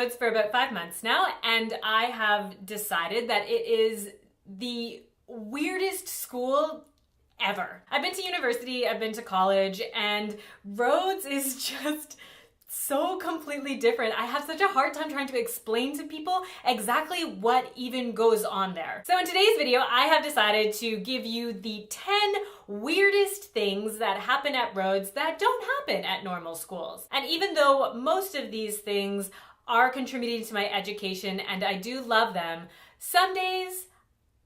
Rhodes for about 5 months now, and I have decided that it is the weirdest school ever. I've been to university, I've been to college, and Rhodes is just so completely different. I have such a hard time trying to explain to people exactly what even goes on there. So in today's video, I have decided to give you the 10 weirdest things that happen at Rhodes that don't happen at normal schools. And even though most of these things are contributing to my education and I do love them, some days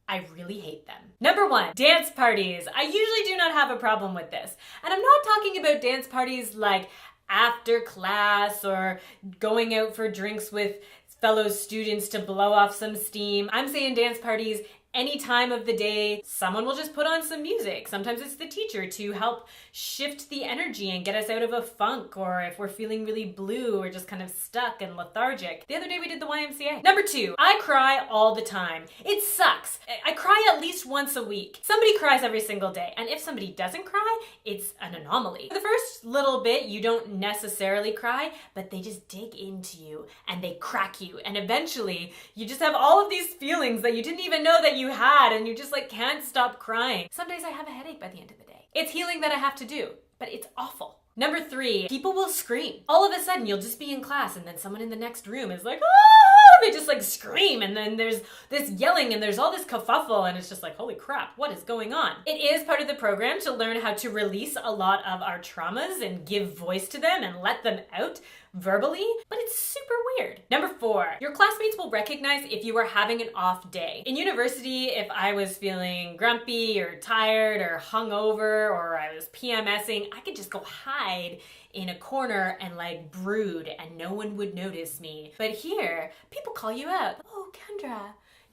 I really hate them. Number 1, dance parties. I usually do not have a problem with this. And I'm not talking about dance parties like after class or going out for drinks with fellow students to blow off some steam. I'm saying dance parties any time of the day. Someone will just put on some music. Sometimes it's the teacher to help shift the energy and get us out of a funk, or if we're feeling really blue or just kind of stuck and lethargic. The other day we did the YMCA. Number 2, I cry all the time. It sucks. I cry at least once a week. Somebody cries every single day, and if somebody doesn't cry, it's an anomaly. The first little bit, you don't necessarily cry, but they just dig into you and they crack you, and eventually you just have all of these feelings that you didn't even know that you had, and you just like can't stop crying. Some days I have a headache by the end of the day. It's healing that I have to do, but it's awful. Number 3, people will scream. All of a sudden you'll just be in class and then someone in the next room is like, ah! They just like scream, and then there's this yelling and there's all this kerfuffle, and it's just like, holy crap, what is going on? It is part of the program to learn how to release a lot of our traumas and give voice to them and let them out verbally, but it's super weird. Number 4, your classmates will recognize if you are having an off day. In university, if I was feeling grumpy or tired or hungover or I was PMSing, I could just go hide in a corner and like brood and no one would notice me. But here, people call you out. Oh, Kendra,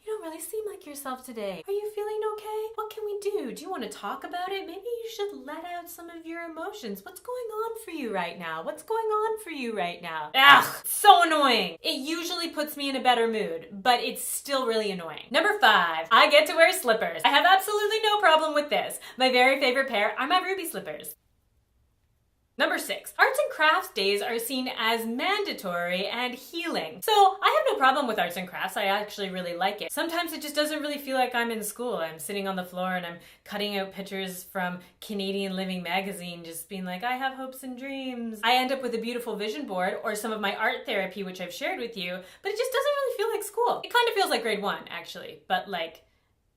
you don't really seem like yourself today. Are you feeling okay? What can we do? Do you want to talk about it? Maybe you should let out some of your emotions. What's going on for you right now? What's going on for you right now? Ugh, so annoying. It usually puts me in a better mood, but it's still really annoying. Number 5, I get to wear slippers. I have absolutely no problem with this. My very favorite pair are my ruby slippers. Number 6, arts and crafts days are seen as mandatory and healing. So I have no problem with arts and crafts. I actually really like it. Sometimes it just doesn't really feel like I'm in school. I'm sitting on the floor and I'm cutting out pictures from Canadian Living magazine, just being like, I have hopes and dreams. I end up with a beautiful vision board or some of my art therapy, which I've shared with you, but it just doesn't really feel like school. It kind of feels like grade 1, actually, but like,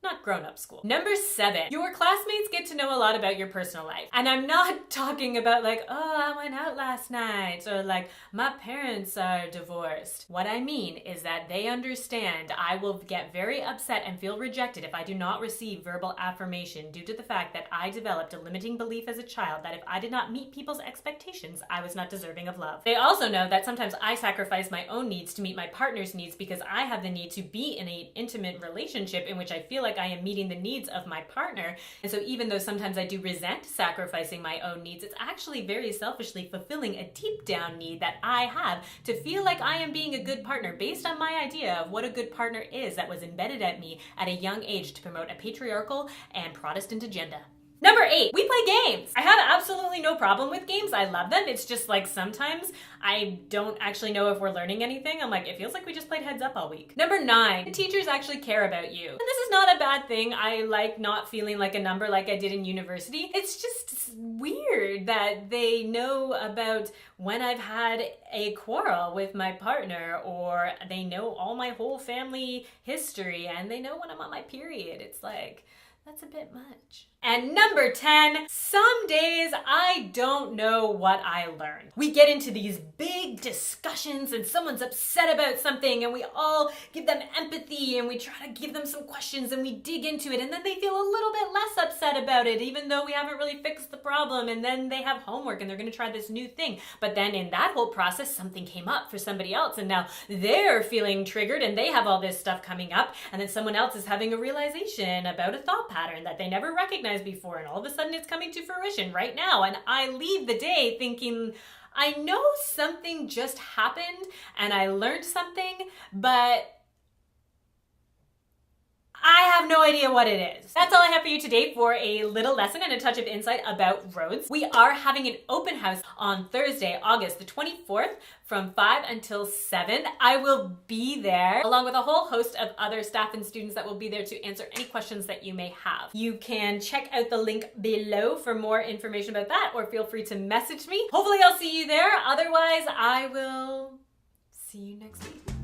not grown-up school. Number 7, your classmates get to know a lot about your personal life. And I'm not talking about like, oh, I went out last night, or like, my parents are divorced. What I mean is that they understand I will get very upset and feel rejected if I do not receive verbal affirmation due to the fact that I developed a limiting belief as a child that if I did not meet people's expectations, I was not deserving of love. They also know that sometimes I sacrifice my own needs to meet my partner's needs because I have the need to be in an intimate relationship in which I feel like I am meeting the needs of my partner. And so even though sometimes I do resent sacrificing my own needs, it's actually very selfishly fulfilling a deep down need that I have to feel like I am being a good partner based on my idea of what a good partner is that was embedded at me at a young age to promote a patriarchal and Protestant agenda. Number 8, we play games. I have absolutely no problem with games. I love them. It's just like sometimes I don't actually know if we're learning anything. I'm like, it feels like we just played Heads Up all week. Number 9, the teachers actually care about you. And this is not a bad thing. I like not feeling like a number like I did in university. It's just weird that they know about when I've had a quarrel with my partner, or they know all my whole family history, and they know when I'm on my period. It's like, that's a bit much. And number 10, some days I don't know what I learned. We get into these big discussions and someone's upset about something and we all give them empathy and we try to give them some questions and we dig into it, and then they feel a little bit less upset about it even though we haven't really fixed the problem, and then they have homework and they're going to try this new thing. But then in that whole process something came up for somebody else and now they're feeling triggered and they have all this stuff coming up, and then someone else is having a realization about a thought pattern that they never recognized before, and all of a sudden it's coming to fruition right now, and I leave the day thinking, I know something just happened and I learned something, but I have no idea what it is. That's all I have for you today for a little lesson and a touch of insight about Rhodes. We are having an open house on Thursday, August the 24th from 5 until 7. I will be there along with a whole host of other staff and students that will be there to answer any questions that you may have. You can check out the link below for more information about that, or feel free to message me. Hopefully I'll see you there. Otherwise, I will see you next week.